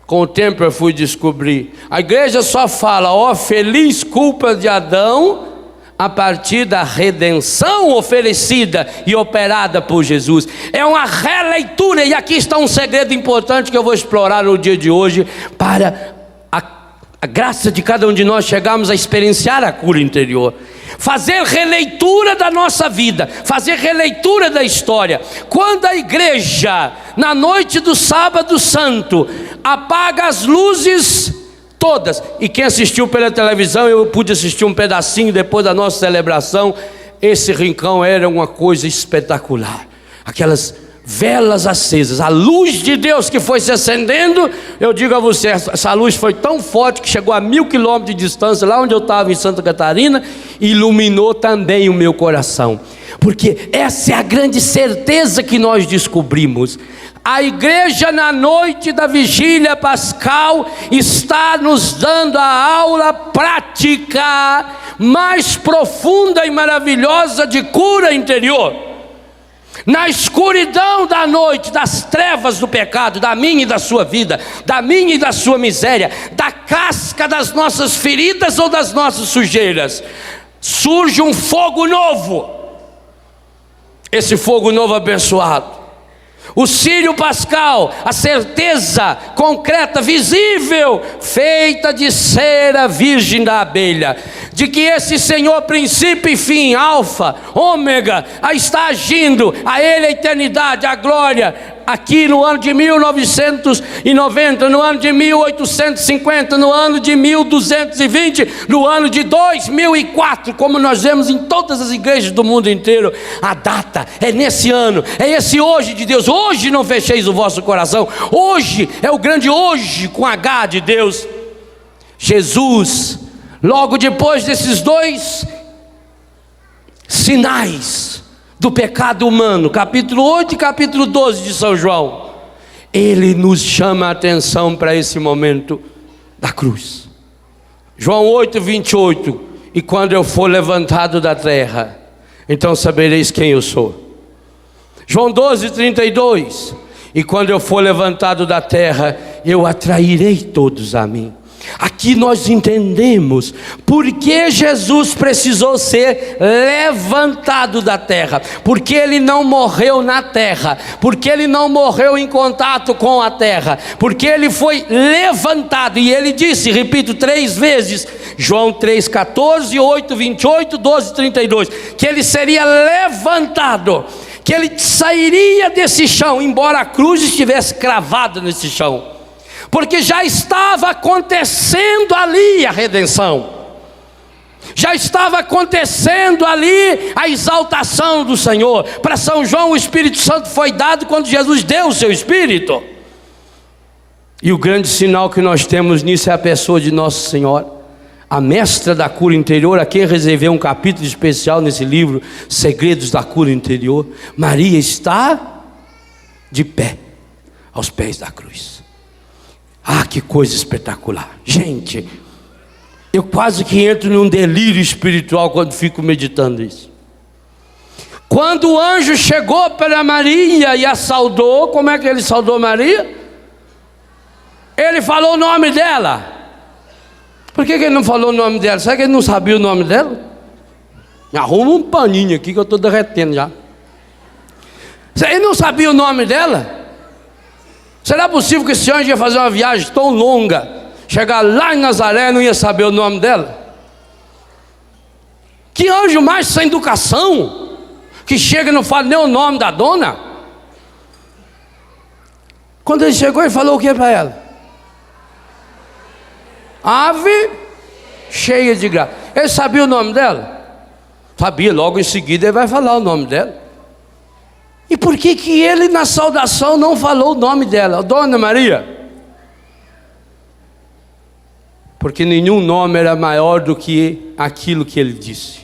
Com o tempo eu fui descobrir, a igreja só fala ó feliz culpa de Adão a partir da redenção oferecida e operada por Jesus. É uma releitura, e aqui está um segredo importante que eu vou explorar no dia de hoje, para a graça de cada um de nós chegarmos a experienciar a cura interior. Fazer releitura da nossa vida, fazer releitura da história. Quando a igreja, na noite do sábado santo, apaga as luzes todas, e quem assistiu pela televisão, eu pude assistir um pedacinho depois da nossa celebração, esse rincão era uma coisa espetacular, aquelas velas acesas, a luz de Deus que foi se acendendo. Eu digo a você, essa luz foi tão forte que chegou a 1000 quilômetros de distância, lá onde eu estava em Santa Catarina, e iluminou também o meu coração, porque essa é a grande certeza que nós descobrimos. A igreja na noite da vigília pascal está nos dando a aula prática mais profunda e maravilhosa de cura interior. Na escuridão da noite, das trevas do pecado, da minha e da sua vida, da minha e da sua miséria, da casca das nossas feridas ou das nossas sujeiras, surge um fogo novo. Esse fogo novo abençoado, o círio pascal, a certeza concreta, visível, feita de cera virgem da abelha. de que esse Senhor, princípio e fim, alfa, ômega, está agindo, a Ele a eternidade, a glória, aqui no ano de 1990, no ano de 1850, no ano de 1220, no ano de 2004, como nós vemos em todas as igrejas do mundo inteiro. A data é nesse ano, é esse hoje de Deus. Hoje não fecheis o vosso coração, hoje é o grande hoje com H de Deus. Jesus, logo depois desses dois sinais do pecado humano, capítulo 8 e capítulo 12 de São João, ele nos chama a atenção para esse momento da cruz. João 8, 28, e quando eu for levantado da terra, então sabereis quem eu sou. João 12, 32, e quando eu for levantado da terra, eu atrairei todos a mim. Aqui nós entendemos por que Jesus precisou ser levantado da terra, porque ele não morreu na terra, porque ele não morreu em contato com a terra, porque ele foi levantado. E ele disse, repito 3 vezes, João 3,14, 8, 28, 12, 32, que ele seria levantado, que ele sairia desse chão, embora a cruz estivesse cravada nesse chão, porque já estava acontecendo ali a redenção, já estava acontecendo ali a exaltação do Senhor. Para São João o Espírito Santo foi dado quando Jesus deu o seu Espírito, e o grande sinal que nós temos nisso é a pessoa de Nossa Senhora, a mestra da cura interior, a quem reservei um capítulo especial nesse livro, Segredos da Cura Interior. Maria está de pé aos pés da cruz. Ah, que coisa espetacular. Gente, eu quase que entro num delírio espiritual quando fico meditando isso. Quando o anjo chegou para Maria e a saudou, como é que ele saudou Maria? Ele falou o nome dela. Por que ele não falou o nome dela? Será que ele não sabia o nome dela? Me arruma um paninho aqui que eu estou derretendo já. Ele não sabia o nome dela? Será possível que esse anjo ia fazer uma viagem tão longa, chegar lá em Nazaré e não ia saber o nome dela? Que anjo mais sem educação, que chega e não fala nem o nome da dona? Quando ele chegou, ele falou o que para ela? Ave cheia de graça. Ele sabia o nome dela? Sabia, logo em seguida ele vai falar o nome dela. E por que que ele na saudação não falou o nome dela? Dona Maria? Porque nenhum nome era maior do que aquilo que ele disse.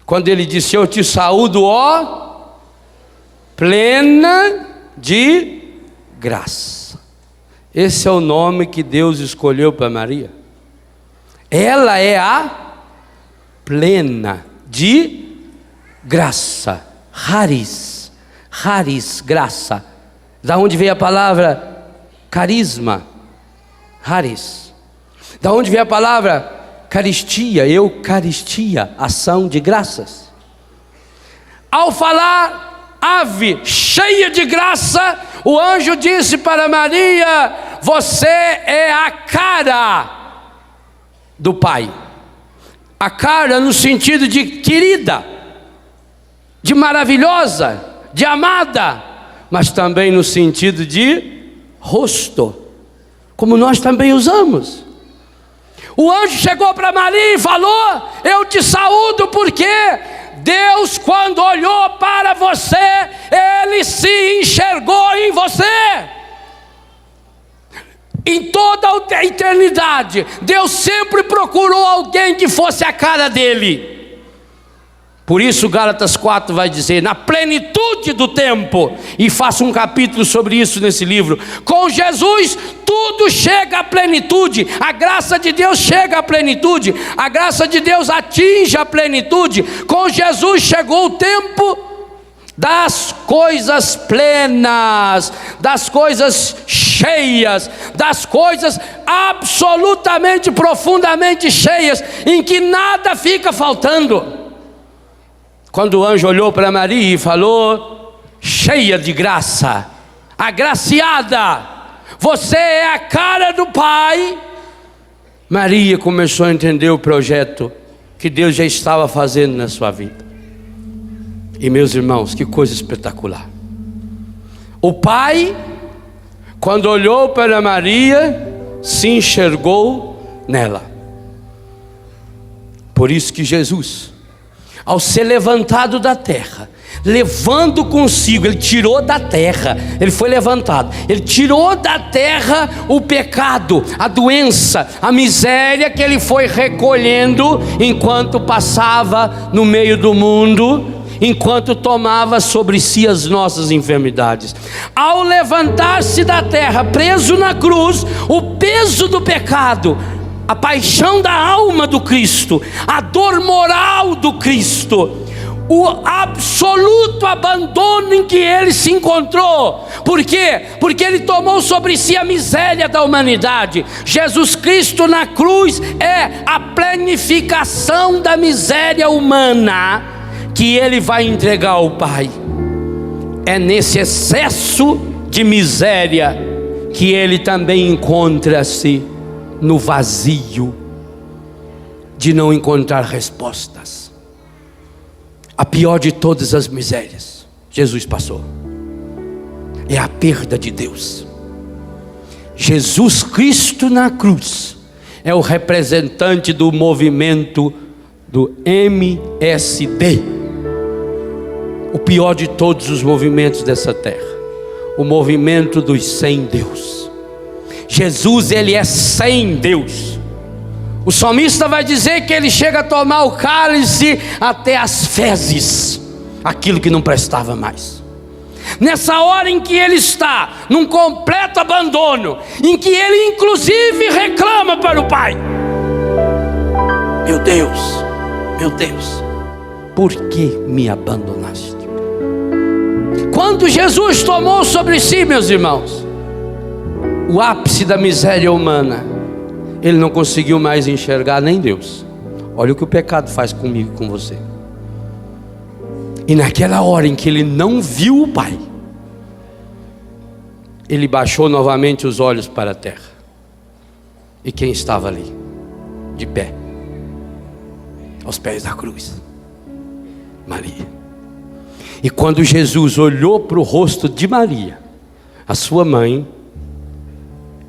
Quando ele disse, eu te saúdo, ó plena de graça. Esse é o nome que Deus escolheu para Maria. Ela é a plena de graça. Haris, graça. Da onde veio a palavra carisma? Haris. Da onde veio a palavra caristia? Eucaristia, ação de graças. Ao falar ave cheia de graça, o anjo disse para Maria, você é a cara do Pai. A cara no sentido de querida, de maravilhosa, de amada, mas também no sentido de rosto, como nós também usamos. O anjo chegou para Maria e falou, eu te saúdo, porque Deus, quando olhou para você, Ele se enxergou em você. Em toda a eternidade, Deus sempre procurou alguém que fosse a cara dele. Por isso Gálatas 4 vai dizer, na plenitude do tempo, e faço um capítulo sobre isso nesse livro, com Jesus tudo chega à plenitude, a graça de Deus chega à plenitude, a graça de Deus atinge a plenitude. Com Jesus chegou o tempo das coisas plenas, das coisas cheias, das coisas absolutamente, profundamente cheias, em que nada fica faltando. Quando o anjo olhou para Maria e falou, cheia de graça, agraciada, você é a cara do Pai, Maria começou a entender o projeto que Deus já estava fazendo na sua vida. E meus irmãos, que coisa espetacular. O pai, quando olhou para Maria, se enxergou nela. Por isso que Jesus, ao ser levantado da terra, levando consigo, ele tirou da terra, ele foi levantado, ele tirou da terra o pecado, a doença, a miséria que ele foi recolhendo enquanto passava no meio do mundo, enquanto tomava sobre si as nossas enfermidades. Ao levantar-se da terra, preso na cruz, o peso do pecado, a paixão da alma do Cristo, a dor moral do Cristo, o absoluto abandono em que ele se encontrou. Por quê? Porque ele tomou sobre si a miséria da humanidade. Jesus Cristo na cruz é a planificação da miséria humana que ele vai entregar ao Pai. É nesse excesso de miséria que ele também encontra-se no vazio de não encontrar respostas. A pior de todas as misérias Jesus passou é a perda de Deus. Jesus Cristo na cruz é o representante do movimento do MSD, o pior de todos os movimentos dessa terra, o movimento dos sem Deus. Jesus, ele é sem Deus. O salmista vai dizer que ele chega a tomar o cálice até as fezes, aquilo que não prestava mais. Nessa hora em que ele está num completo abandono, em que ele inclusive reclama para o Pai: meu Deus, por que me abandonaste? Quando Jesus tomou sobre si, meus irmãos, o ápice da miséria humana, ele não conseguiu mais enxergar nem Deus. Olha o que o pecado faz comigo e com você. E naquela hora em que ele não viu o Pai, ele baixou novamente os olhos para a terra. E quem estava ali? De pé, aos pés da cruz? Maria. E quando Jesus olhou para o rosto de Maria, a sua mãe,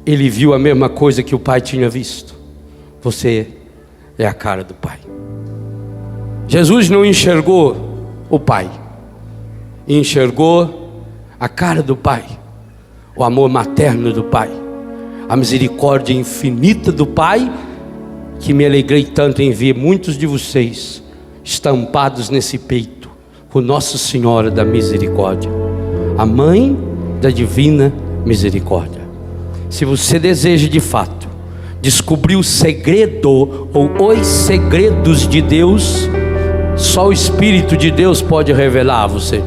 ele viu a mesma coisa que o Pai tinha visto. Você é a cara do Pai. Jesus não enxergou o Pai, enxergou a cara do Pai, o amor materno do Pai, a misericórdia infinita do Pai, que me alegrei tanto em ver muitos de vocês estampados nesse peito, por Nossa Senhora da Misericórdia, a Mãe da Divina Misericórdia. Se você deseja de fato descobrir o segredo ou os segredos de Deus, só o Espírito de Deus pode revelar a você.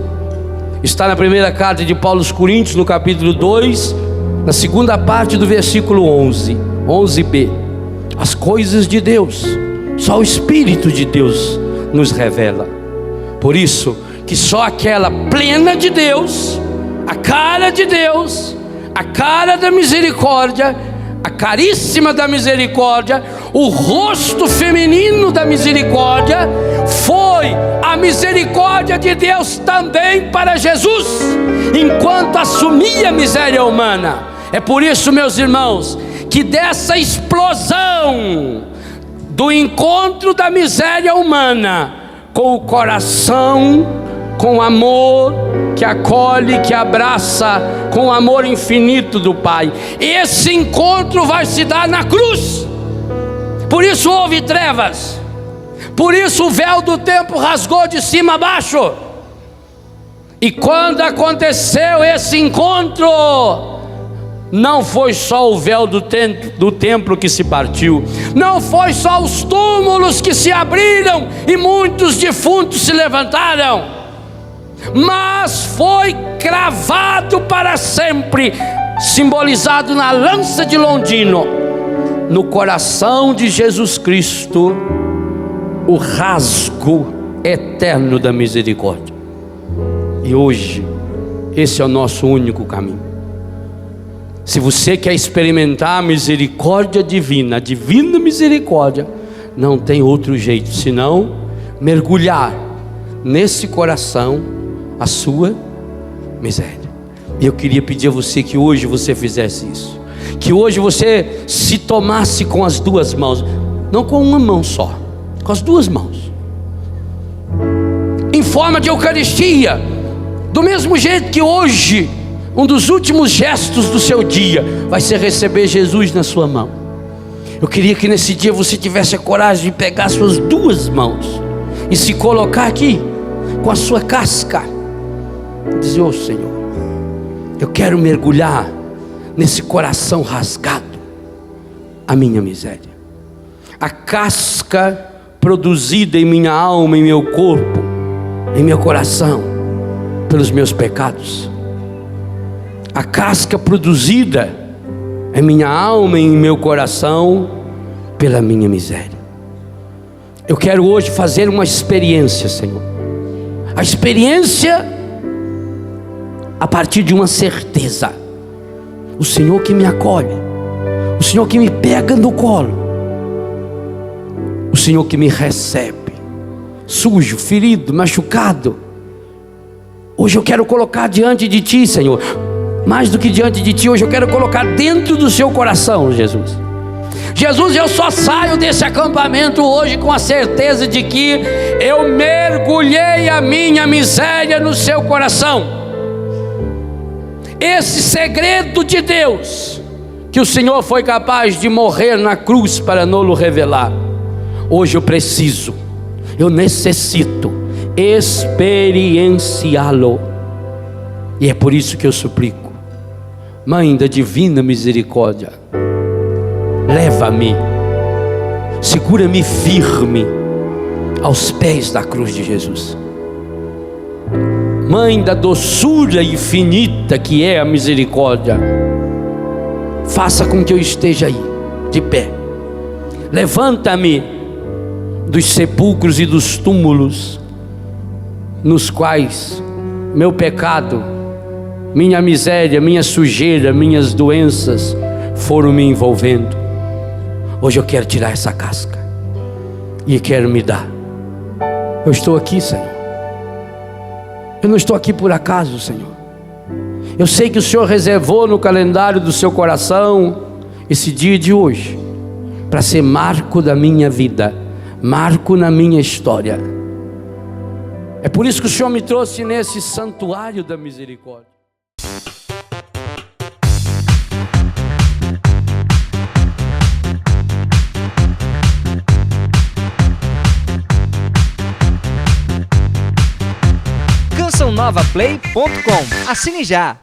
Está na primeira carta de Paulo aos Coríntios, no capítulo 2, na segunda parte do versículo 11b. As coisas de Deus, só o Espírito de Deus nos revela. Por isso que só aquela plena de Deus, a cara de Deus, a cara da misericórdia, a caríssima da misericórdia, o rosto feminino da misericórdia, foi a misericórdia de Deus também para Jesus, enquanto assumia a miséria humana. É por isso, meus irmãos, que dessa explosão do encontro da miséria humana com o coração, com o amor que acolhe, que abraça, com o amor infinito do Pai, esse encontro vai se dar na cruz. Por isso houve trevas, por isso o véu do templo rasgou de cima a baixo. E quando aconteceu esse encontro, não foi só o véu do templo que se partiu, não foi só os túmulos que se abriram e muitos defuntos se levantaram, mas foi cravado para sempre, simbolizado na lança de Londino, no coração de Jesus Cristo, o rasgo eterno da misericórdia. E hoje esse é o nosso único caminho. Se você quer experimentar a misericórdia divina, a divina misericórdia, não tem outro jeito senão mergulhar nesse coração a sua miséria. E eu queria pedir a você que hoje você fizesse isso, que hoje você se tomasse com as duas mãos, não com uma mão só, com as duas mãos, em forma de Eucaristia, do mesmo jeito que hoje um dos últimos gestos do seu dia vai ser receber Jesus na sua mão. Eu queria que nesse dia você tivesse a coragem de pegar suas duas mãos e se colocar aqui com a sua casca, dizer: ô Senhor, eu quero mergulhar nesse coração rasgado, a minha miséria, a casca produzida em minha alma, em meu corpo, em meu coração, pelos meus pecados, a casca produzida em minha alma e em meu coração pela minha miséria. Eu quero hoje fazer uma experiência, Senhor, a experiência a partir de uma certeza: o Senhor que me acolhe, o Senhor que me pega no colo, o Senhor que me recebe, sujo, ferido, machucado. Hoje eu quero colocar diante de Ti, Senhor, mais do que diante de Ti, hoje eu quero colocar dentro do seu coração, Jesus. Jesus, eu só saio desse acampamento hoje com a certeza de que eu mergulhei a minha miséria no seu coração. Esse segredo de Deus, que o Senhor foi capaz de morrer na cruz para nos revelar, hoje eu preciso, eu necessito experienciá-lo. E é por isso que eu suplico: Mãe da divina misericórdia, leva-me, segura-me firme aos pés da cruz de Jesus. Mãe da doçura infinita que é a misericórdia, faça com que eu esteja aí, de pé. Levanta-me dos sepulcros e dos túmulos nos quais meu pecado, minha miséria, minha sujeira, minhas doenças foram me envolvendo. Hoje eu quero tirar essa casca e quero me dar. Eu estou aqui, Senhor. Eu não estou aqui por acaso, Senhor. Eu sei que o Senhor reservou no calendário do seu coração esse dia de hoje para ser marco da minha vida, marco na minha história. É por isso que o Senhor me trouxe nesse santuário da misericórdia. CançãoNovaPlay.com. Assine já!